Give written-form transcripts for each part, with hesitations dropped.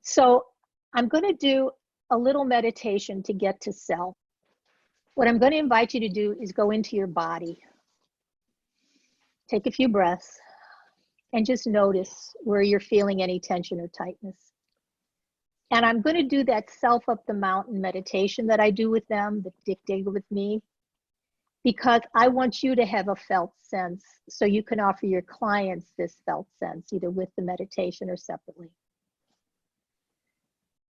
So I'm going to do a little meditation to get to self. What I'm going to invite you to do is go into your body. Take a few breaths and just notice where you're feeling any tension or tightness. And I'm going to do that self up the mountain meditation that I do with them, that Dick did with me, because I want you to have a felt sense so you can offer your clients this felt sense, either with the meditation or separately.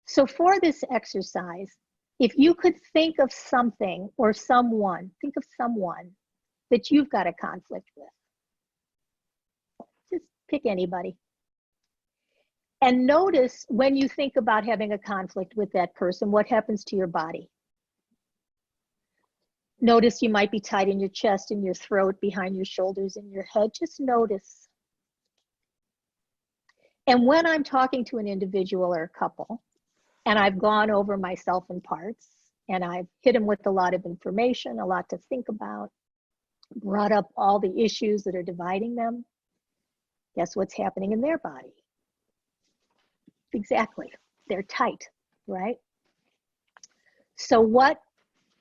So for this exercise, if you could think of something or someone, think of someone that you've got a conflict with. Just pick anybody. And notice when you think about having a conflict with that person, what happens to your body. Notice you might be tight in your chest, in your throat, behind your shoulders, in your head. Just notice. And when I'm talking to an individual or a couple, and I've gone over myself in parts, and I've hit them with a lot of information, a lot to think about, brought up all the issues that are dividing them, guess what's happening in their body? Exactly, they're tight, right? So what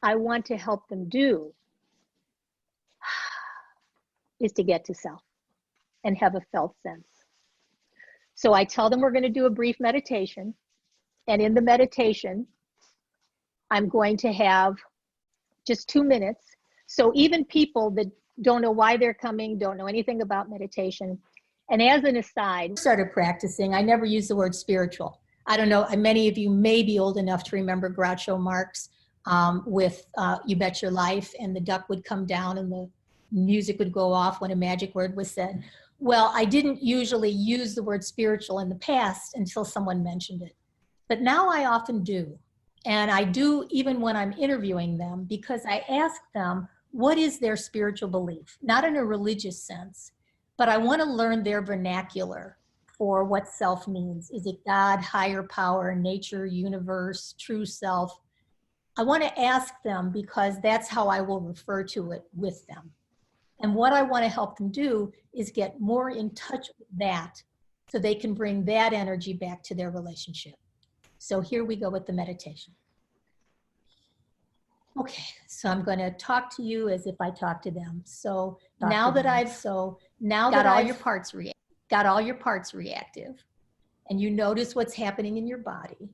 I want to help them do is to get to self and have a felt sense. So I tell them we're going to do a brief meditation. And in the meditation, I'm going to have just 2 minutes. So even people that don't know why they're coming, don't know anything about meditation. And as an aside, started practicing, I never used the word spiritual. I don't know, many of you may be old enough to remember Groucho Marx with You Bet Your Life, and the duck would come down and the music would go off when a magic word was said. Well, I didn't usually use the word spiritual in the past until someone mentioned it. But now I often do. And I do even when I'm interviewing them, because I ask them, what is their spiritual belief? Not in a religious sense, but I want to learn their vernacular for what self means. Is it God, higher power, nature, universe, true self? I want to ask them because that's how I will refer to it with them. And what I want to help them do is get more in touch with that so they can bring that energy back to their relationship. So here we go with the meditation. Okay, so I'm going to talk to you as if I talk to them. So now that I've got all your parts reactive, and you notice what's happening in your body,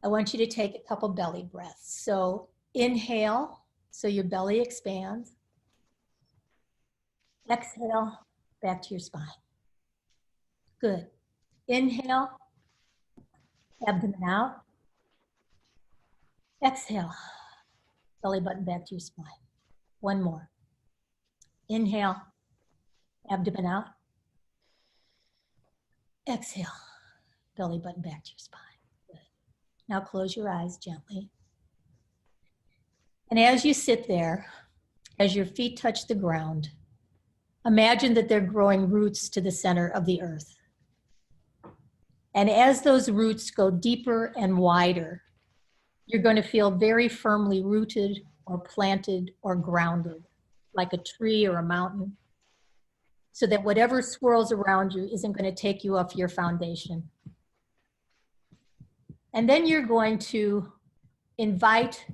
I want you to take a couple belly breaths. So inhale, so your belly expands. Exhale, back to your spine. Good. Inhale, abdomen out. Exhale, belly button back to your spine. One more. Inhale, abdomen out. Exhale, belly button back to your spine. Good. Now close your eyes gently. And as you sit there, as your feet touch the ground, imagine that they're growing roots to the center of the earth. And as those roots go deeper and wider, you're going to feel very firmly rooted or planted or grounded, like a tree or a mountain, so that whatever swirls around you isn't going to take you off your foundation. And then you're going to invite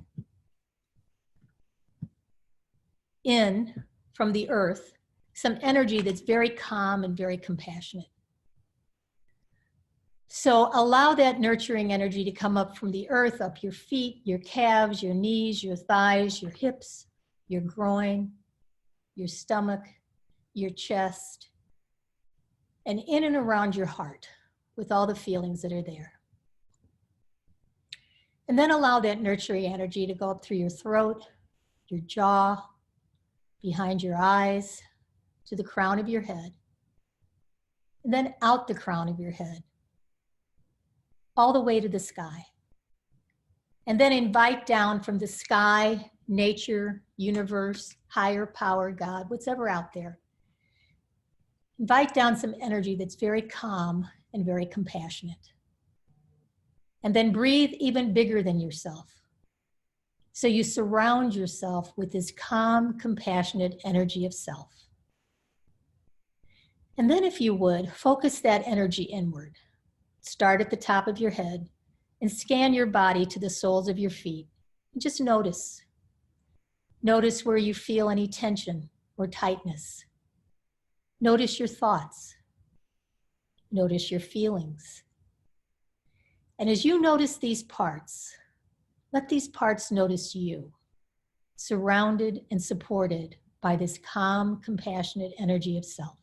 in from the earth some energy that's very calm and very compassionate. So allow that nurturing energy to come up from the earth, up your feet, your calves, your knees, your thighs, your hips, your groin, your stomach, your chest, and in and around your heart with all the feelings that are there. And then allow that nurturing energy to go up through your throat, your jaw, behind your eyes, to the crown of your head, and then out the crown of your head, all the way to the sky. And then invite down from the sky, nature, universe, higher power, God, whatever out there. Invite down some energy that's very calm and very compassionate. And then breathe even bigger than yourself. So you surround yourself with this calm, compassionate energy of self. And then if you would, focus that energy inward. Start at the top of your head and scan your body to the soles of your feet. And just notice. Notice where you feel any tension or tightness. Notice your thoughts. Notice your feelings. And as you notice these parts, let these parts notice you, surrounded and supported by this calm, compassionate energy of self.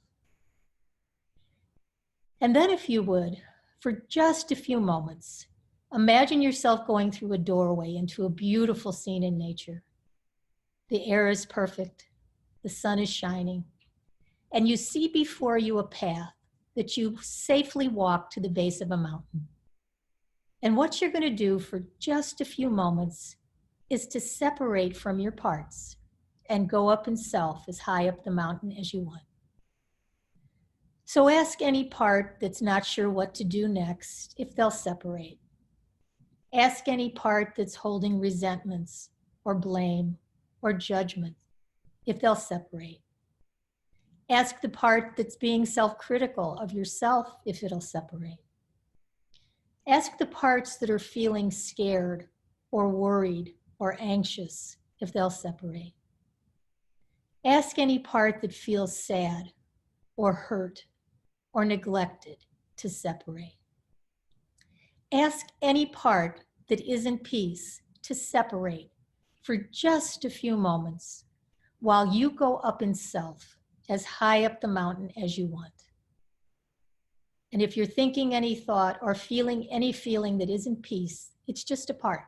And then if you would, for just a few moments, imagine yourself going through a doorway into a beautiful scene in nature. The air is perfect, the sun is shining, and you see before you a path that you safely walk to the base of a mountain. And what you're going to do for just a few moments is to separate from your parts and go up in self as high up the mountain as you want. So ask any part that's not sure what to do next if they'll separate. Ask any part that's holding resentments or blame or judgment if they'll separate. Ask the part that's being self-critical of yourself if it'll separate. Ask the parts that are feeling scared or worried or anxious if they'll separate. Ask any part that feels sad or hurt or neglected to separate. Ask any part that is in peace to separate for just a few moments while you go up in self as high up the mountain as you want. And if you're thinking any thought or feeling any feeling that isn't peace, it's just a part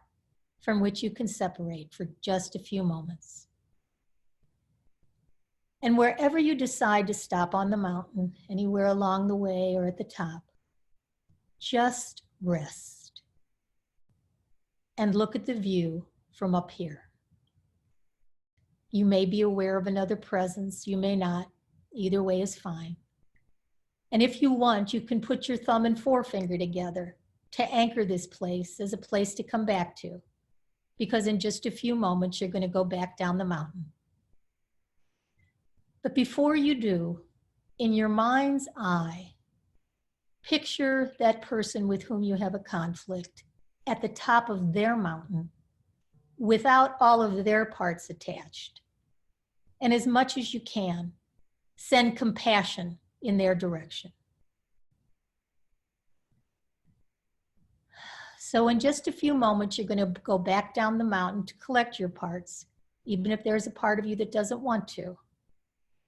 from which you can separate for just a few moments. And wherever you decide to stop on the mountain, anywhere along the way or at the top, just rest and look at the view from up here. You may be aware of another presence, you may not. Either way is fine. And if you want, you can put your thumb and forefinger together to anchor this place as a place to come back to, because in just a few moments, you're going to go back down the mountain. But before you do, in your mind's eye, picture that person with whom you have a conflict at the top of their mountain without all of their parts attached. And as much as you can, send compassion in their direction. So in just a few moments, you're going to go back down the mountain to collect your parts, even if there's a part of you that doesn't want to,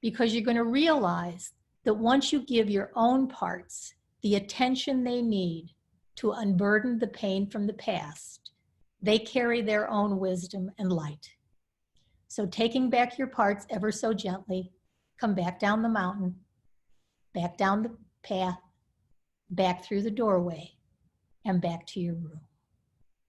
because you're going to realize that once you give your own parts the attention they need to unburden the pain from the past, they carry their own wisdom and light. So taking back your parts ever so gently, come back down the mountain, back down the path, back through the doorway, and back to your room.